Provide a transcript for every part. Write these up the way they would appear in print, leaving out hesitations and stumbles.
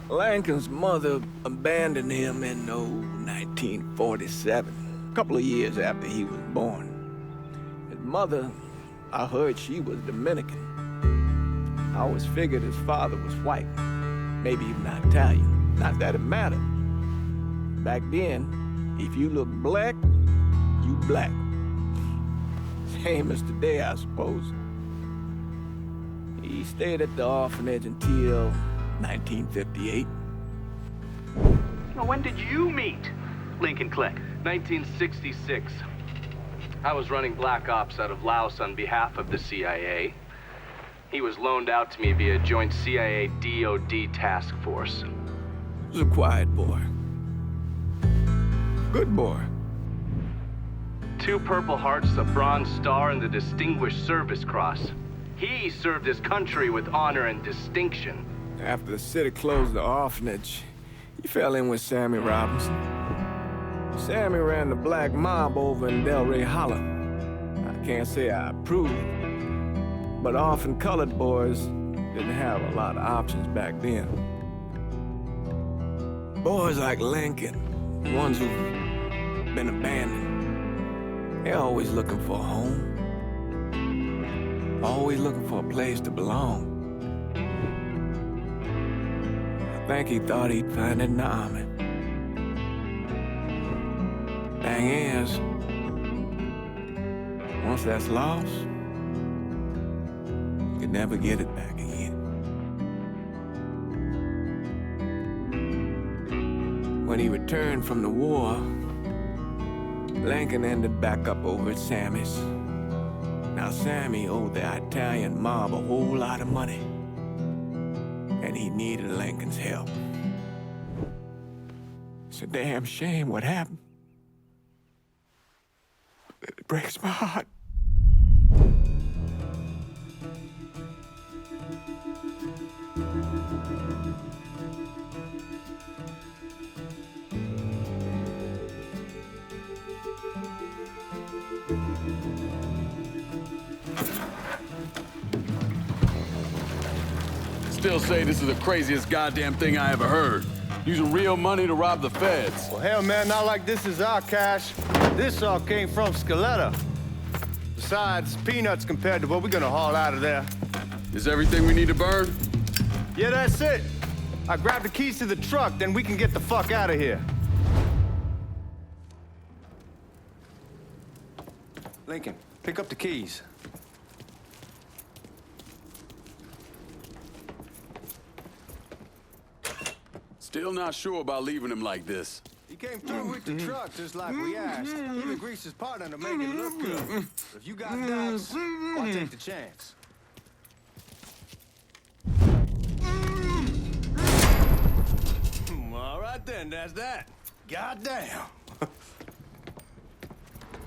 Lincoln's mother abandoned him in 1947, a couple of years after he was born. His mother, I heard she was Dominican. I always figured his father was white, maybe even Italian. Not that it mattered. Back then, if you look black, you black. Same as today, I suppose. He stayed at the orphanage until 1958. Well, when did you meet Lincoln Click? 1966. I was running Black Ops out of Laos on behalf of the CIA. He was loaned out to me via joint CIA-DOD task force. He was a quiet boy. Good boy. 2 Purple Hearts, a Bronze Star, and the Distinguished Service Cross. He served his country with honor and distinction. After the city closed the orphanage, he fell in with Sammy Robinson. Sammy ran the black mob over in Delray Hollow. I can't say I approve, but orphan colored boys didn't have a lot of options back then. Boys like Lincoln, ones who've been abandoned, they're always looking for a home. Always looking for a place to belong. I think he thought he'd find it in the army. Thing is, once that's lost, you can never get it back again. When he returned from the war, Lincoln ended back up over at Sammy's. Now, Sammy owed the Italian mob a whole lot of money, and he needed Lincoln's help. It's a damn shame what happened. It breaks my heart. Still say this is the craziest goddamn thing I ever heard. Using real money to rob the feds. Well, hell, man, not like this is our cash. This all came from Scaletta. Besides, peanuts compared to what we're gonna haul out of there. Is everything we need to burn? Yeah, that's it. I grabbed the keys to the truck, then we can get the fuck out of here. Lincoln, pick up the keys. Still not sure about leaving him like this. He came through with the truck just like we asked. Even greased his partner to make it look good. If you got doubts, why take the chance? All right then, that's that. Goddamn.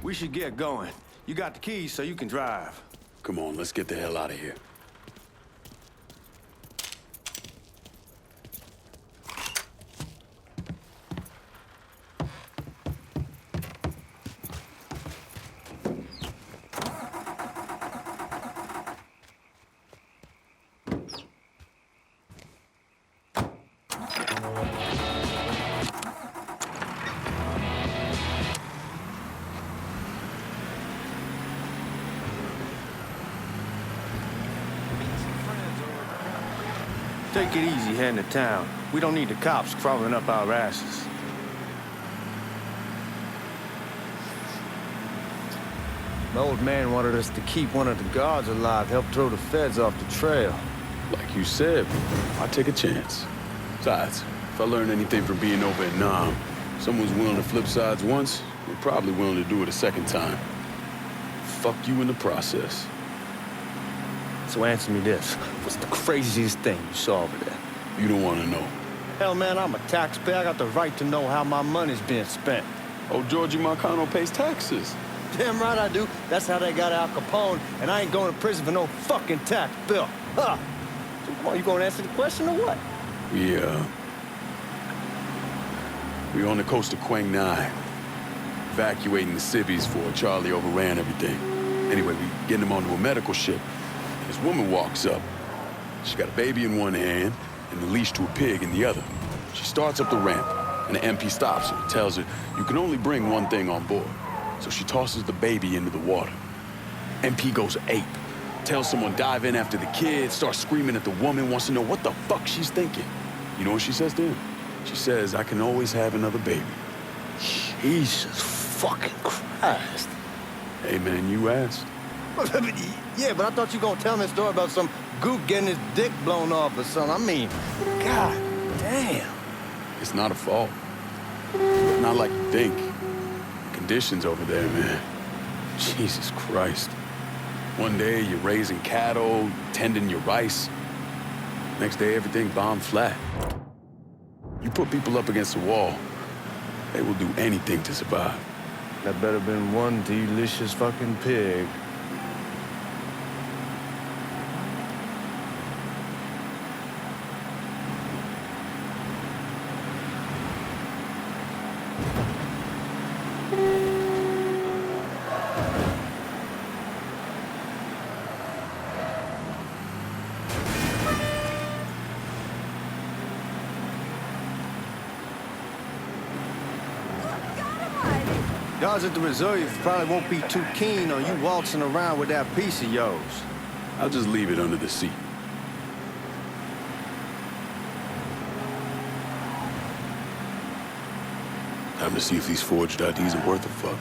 We should get going. You got the keys so you can drive. Come on, let's get the hell out of here. Take it easy heading to town. We don't need the cops crawling up our asses. The old man wanted us to keep one of the guards alive, help throw the feds off the trail. Like you said, I'll take a chance. Besides, if I learn anything from being over in Nam, someone's willing to flip sides once, they're probably willing to do it a second time. Fuck you in the process. So answer me this. What's the craziest thing you saw over there? You don't want to know. Hell, man, I'm a taxpayer. I got the right to know how my money's being spent. Oh, Georgie Marcano pays taxes. Damn right I do. That's how they got Al Capone, and I ain't going to prison for no fucking tax bill. Huh. So come on, you gonna answer the question or what? Yeah. We're on the coast of Quang Nai, evacuating the civvies before Charlie overran everything. Anyway, we getting him onto a medical ship. This woman walks up. She's got a baby in one hand and the leash to a pig in the other. She starts up the ramp, and the MP stops her and tells her you can only bring one thing on board. So she tosses the baby into the water. MP goes ape, tells someone dive in after the kid, starts screaming at the woman, wants to know what the fuck she's thinking. You know what she says to him? She says, I can always have another baby. Jesus fucking Christ. Hey man, you asked. Yeah, but I thought you were gonna tell me a story about some gook getting his dick blown off or something. I mean, god damn. It's not a fault. Not like you think. Conditions over there, man. Jesus Christ. One day you're raising cattle, tending your rice. Next day everything bombed flat. You put people up against the wall, they will do anything to survive. That better been one delicious fucking pig. Guards at the reserve probably won't be too keen on you waltzing around with that piece of yours. I'll just leave it under the seat. Time to see if these forged IDs are worth a fuck.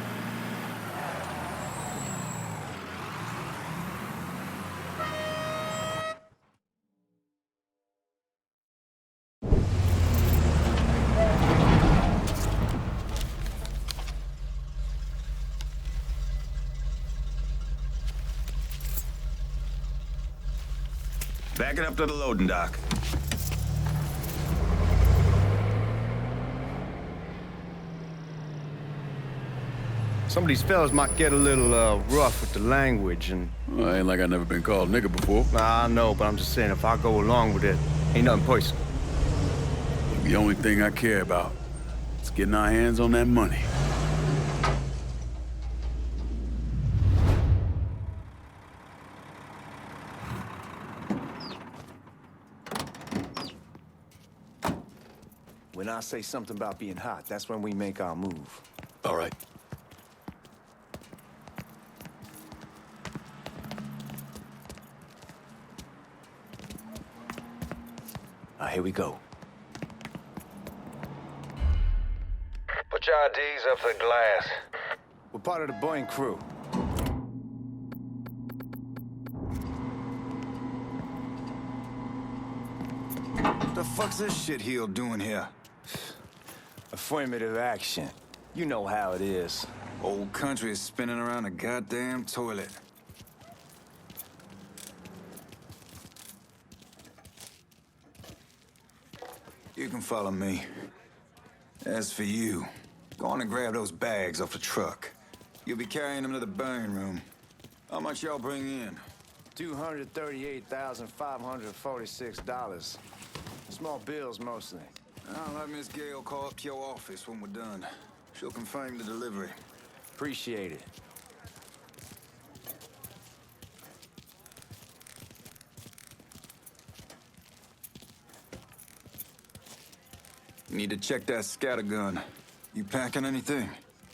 Back it up to the loading dock. Some of these fellas might get a little rough with the language and... Well, ain't like I never been called nigga before. Nah, I know, but I'm just saying if I go along with it, ain't nothing personal. The only thing I care about is getting our hands on that money. When I say something about being hot, that's when we make our move. All right. Here we go. Put your IDs up for the glass. We're part of the Boeing crew. What the fuck's this shitheel doing here? Affirmative action. You know how it is. Old country is spinning around a goddamn toilet. You can follow me. As for you, go on and grab those bags off the truck. You'll be carrying them to the burn room. How much y'all bring in? $238,546. Small bills, mostly. I'll have Miss Gale call up to your office when we're done. She'll confirm the delivery. Appreciate it. You need to check that scatter gun. You packing anything?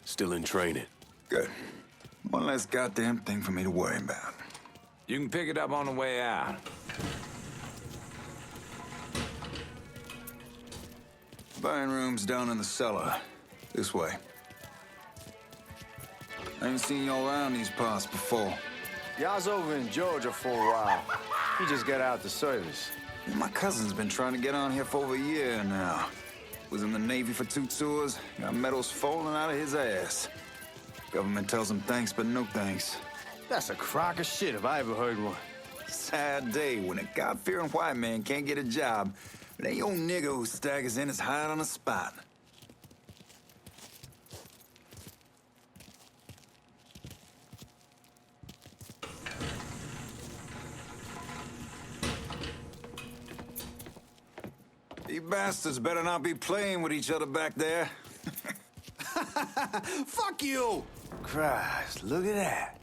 Still in training. Good. One less goddamn thing for me to worry about. You can pick it up on the way out. Burn room's down in the cellar. This way. I ain't seen y'all around these parts before. Yeah, I was over in Georgia for a while. He just got out the service. My cousin's been trying to get on here for over a year now. Was in the Navy for 2 tours, got medals falling out of his ass. Government tells him thanks, but no thanks. That's a crock of shit if I ever heard one. Sad day when a God-fearing white man can't get a job, but ain't old nigga who staggers in his hide on the spot. You bastards better not be playing with each other back there. Fuck you! Christ, look at that.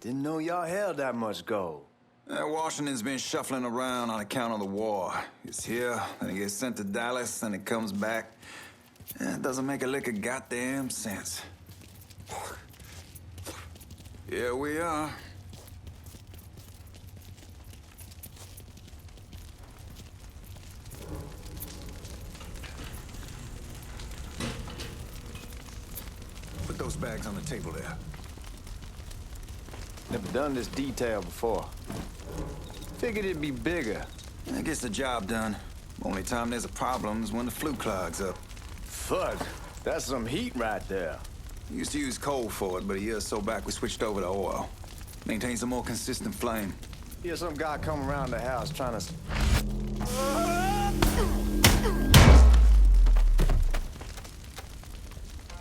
Didn't know y'all held that much gold. Washington's been shuffling around on account of the war. It's here, then it gets sent to Dallas, then it comes back. It doesn't make a lick of goddamn sense. Here we are. Put those bags on the table there. Never done this detail before. Figured it'd be bigger. That gets the job done. Only time there's a problem is when the flue clogs up. Thud, that's some heat right there. Used to use coal for it, but a year or so back we switched over to oil. Maintains a more consistent flame. Here's some guy coming around the house trying to...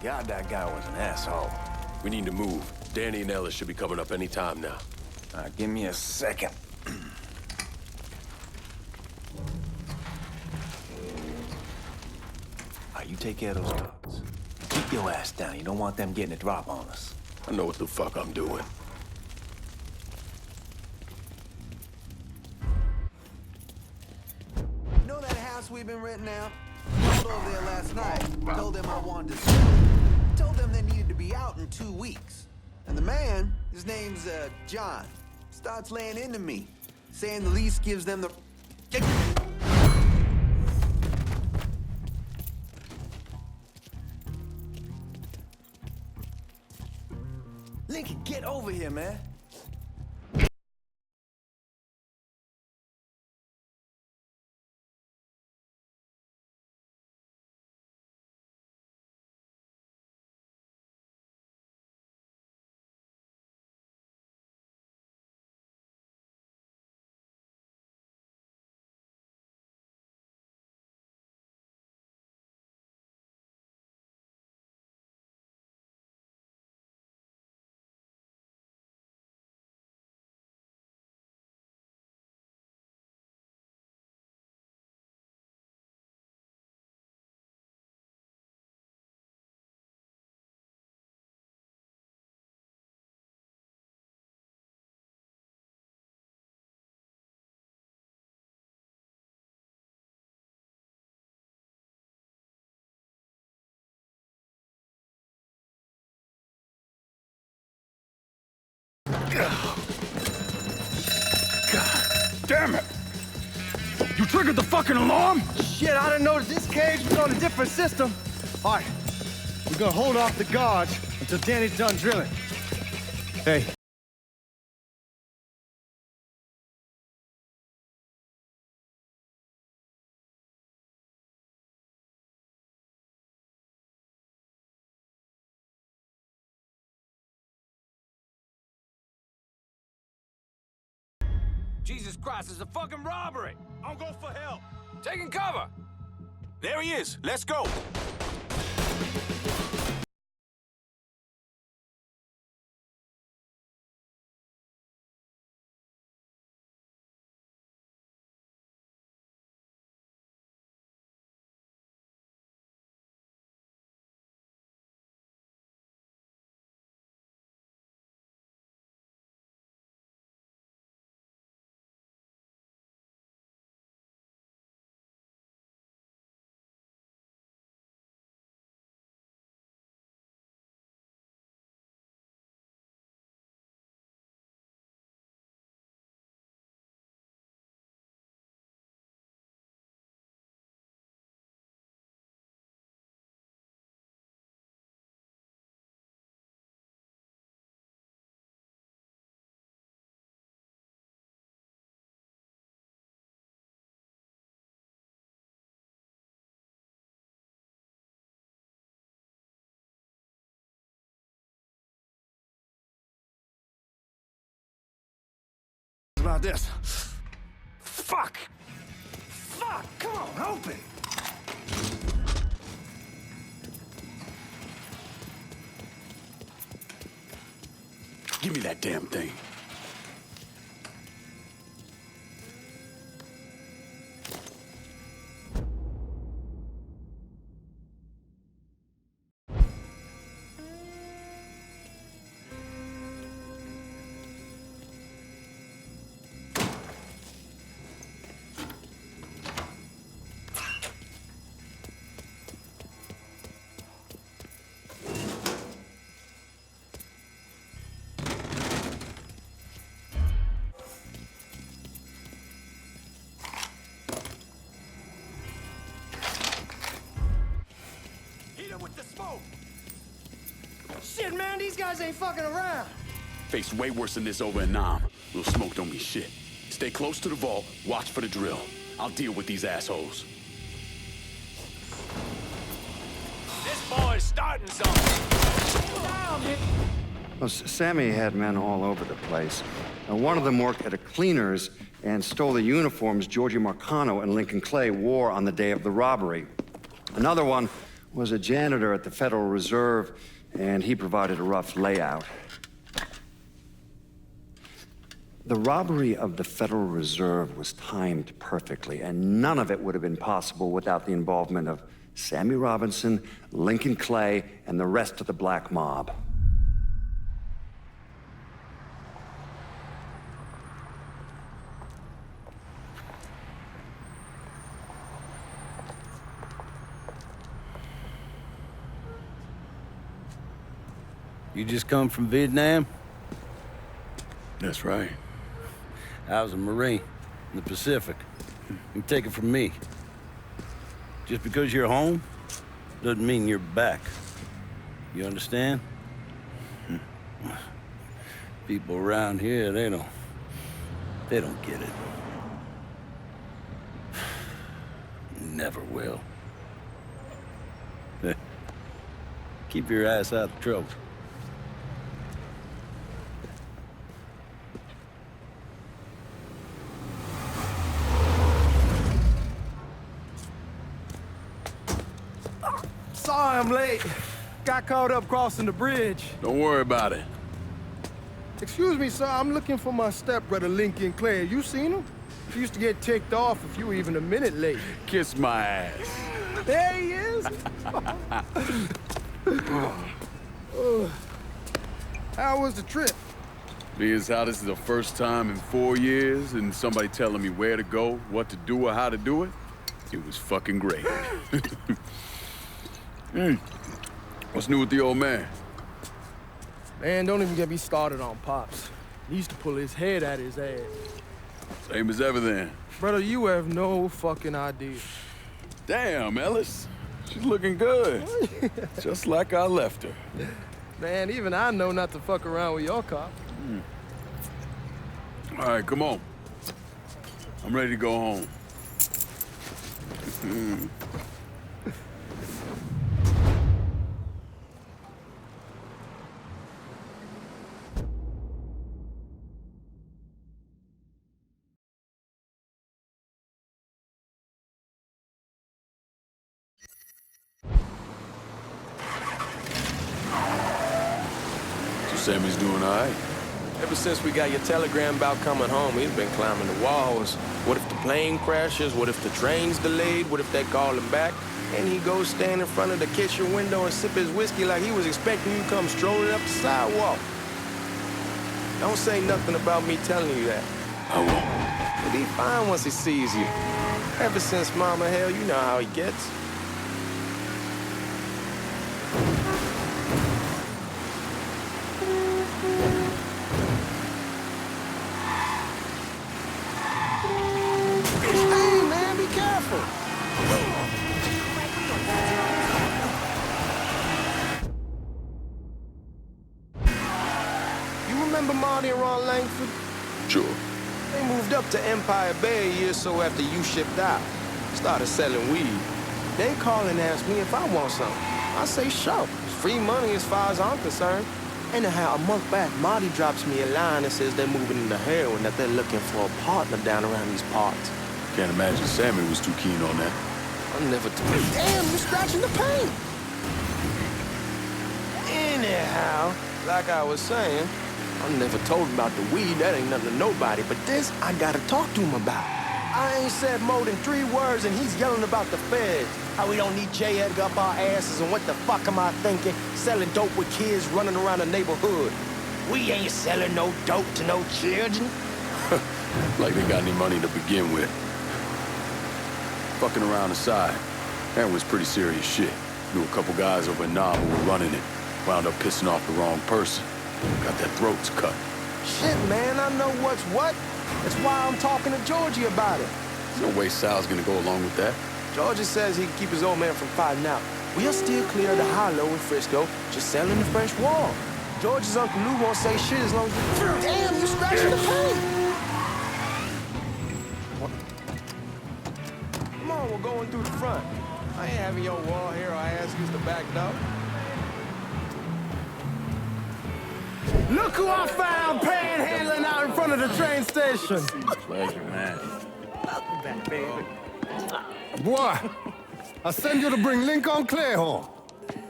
God, that guy was an asshole. We need to move. Danny and Ellis should be coming up any time now. Give me a second. You take care of those guards. Keep your ass down. You don't want them getting a drop on us. I know what the fuck I'm doing. You know that house we've been renting out? I was over there last night. Told them I wanted to sell. Told them they needed to be out in 2 weeks. And the man, his name's John, starts laying into me, saying the lease gives them the... Lincoln, get over here, man. God damn it! You triggered the fucking alarm? Shit, I didn't know that this cage was on a different system. All right, we're gonna hold off the guards until Danny's done drilling. Hey. Jesus Christ, it's a fucking robbery! I'll go for help. Taking cover! There he is. Let's go. About this. Fuck! Fuck! Come on, open! Give me that damn thing. the smoke! Shit, man, these guys ain't fucking around. Faced way worse than this over in Nam. Little smoke don't mean shit. Stay close to the vault, watch for the drill. I'll deal with these assholes. This boy's starting something! Well, Sammy had men all over the place. Now, one of them worked at a cleaner's and stole the uniforms Georgie Marcano and Lincoln Clay wore on the day of the robbery. Another one was a janitor at the Federal Reserve, and he provided a rough layout. The robbery of the Federal Reserve was timed perfectly, and none of it would have been possible without the involvement of Sammy Robinson, Lincoln Clay, and the rest of the black mob. You just come from Vietnam? That's right. I was a Marine in the Pacific. You take it from me. Just because you're home doesn't mean you're back. You understand? People around here, they don't get it. Never will. Keep your ass out of trouble. Sorry I'm late. Got caught up crossing the bridge. Don't worry about it. Excuse me, sir. I'm looking for my stepbrother, Lincoln Clay. You seen him? He used to get ticked off if you were even a minute late. Kiss my ass. There he is. How was the trip? Being as how this is the first time in 4 years and somebody telling me where to go, what to do, or how to do it, it was fucking great. What's new with the old man? Man, don't even get me started on Pops. He used to pull his head out his ass. Same as ever then. Brother, you have no fucking idea. Damn, Ellis. She's looking good. Just like I left her. Man, even I know not to fuck around with your cop. All right, come on. I'm ready to go home. Sammy's doing all right. Ever since we got your telegram about coming home, he's been climbing the walls. What if the plane crashes? What if the train's delayed? What if they call him back? And he goes stand in front of the kitchen window and sip his whiskey like he was expecting you to come strolling up the sidewalk. Don't say nothing about me telling you that. I won't. He'll be fine once he sees you. Ever since Mama Hell, you know how he gets. Sure. They moved up to Empire Bay a year or so after you shipped out. Started selling weed. They call and ask me if I want something. I say, sure. It's free money as far as I'm concerned. Anyhow, a month back, Marty drops me a line that says they're moving into heroin, that they're looking for a partner down around these parts. Can't imagine Sammy was too keen on that. I'm never Damn, you're scratching the paint! Anyhow, like I was saying, I never told him about the weed, that ain't nothing to nobody, but this I gotta talk to him about. I ain't said more than 3 words and he's yelling about the feds. How we don't need J. Edgar up our asses and what the fuck am I thinking? Selling dope with kids running around the neighborhood. We ain't selling no dope to no children. Like they got any money to begin with. Fucking around aside, that was pretty serious shit. Knew a couple guys over in Nam who were running it. Wound up pissing off the wrong person. Got their throats cut. Shit, man, I know what's what. That's why I'm talking to Georgie about it. There's no way Sal's gonna go along with that. Georgie says he can keep his old man from fighting out. we'll still clear the hollow in Frisco, just selling the fresh wall. George's Uncle Lou won't say shit as long as you... Damn, you scratching the paint! Come on, we're going through the front. I ain't having your wall here, I ask you the back door. Look who I found panhandling out in front of the train station. Pleasure, man. Welcome back, baby. Boy, I send you to bring Lincoln Clay home.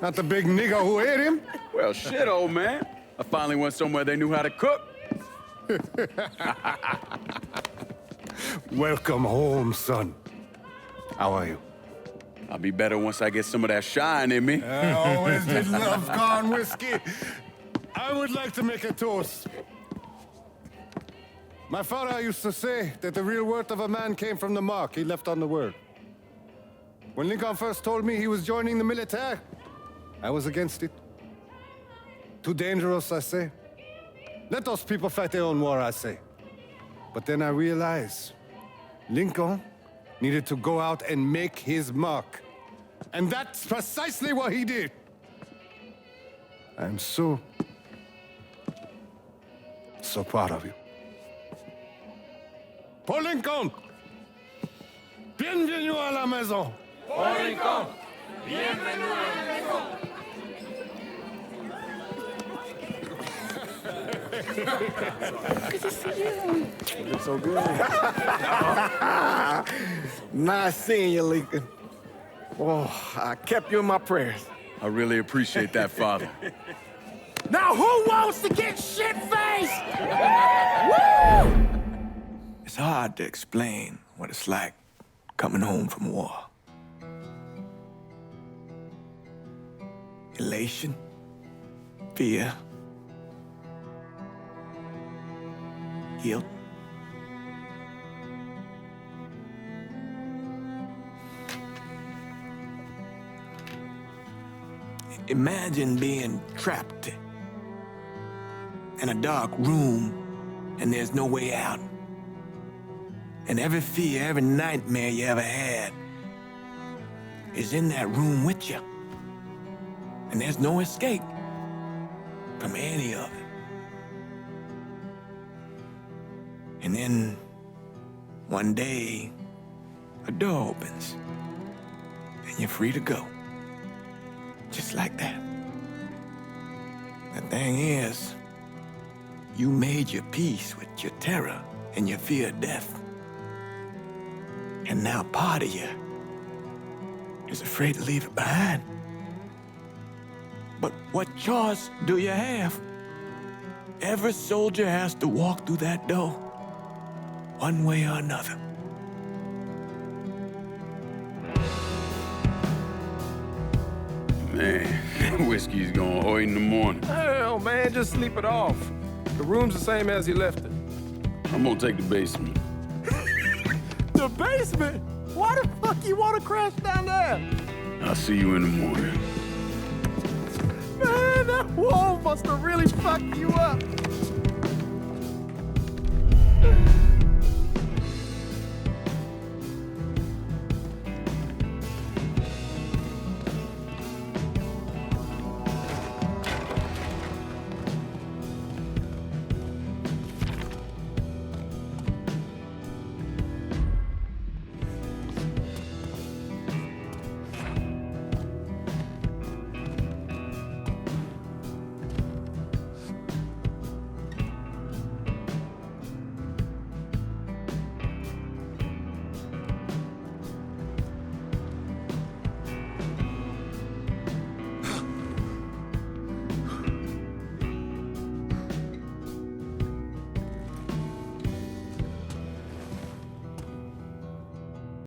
Not the big nigger who ate him. Well, shit, old man. I finally went somewhere they knew how to cook. Welcome home, son. How are you? I'll be better once I get some of that shine in me. I always did love corn whiskey. I would like to make a toast. My father used to say that the real worth of a man came from the mark he left on the world. When Lincoln first told me he was joining the military, I was against it. Too dangerous, I say. Let those people fight their own war, I say. But then I realized Lincoln needed to go out and make his mark. And that's precisely what he did. I'm so proud of you. Paul Lincoln! Bienvenue à la maison! Paul Lincoln! Bienvenue à la maison! Good to see you. You look so good. Nice seeing you, Lincoln. Oh, I kept you in my prayers. I really appreciate that, Father. Now who wants to get shit-faced? Woo! It's hard to explain what it's like coming home from war. Elation, fear, guilt. Imagine being trapped in a dark room and there's no way out. And every fear, every nightmare you ever had is in that room with you. And there's no escape from any of it. And then one day, a door opens and you're free to go. Just like that. The thing is, you made your peace with your terror and your fear of death. And now part of you is afraid to leave it behind. But what choice do you have? Every soldier has to walk through that door, one way or another. Man, whiskey's gonna hoy in the morning. Hell, man, just sleep it off. The room's the same as you left it. I'm gonna take the basement. The basement? Why the fuck you want to crash down there? I'll see you in the morning. Man, that wall must have really fucked you up.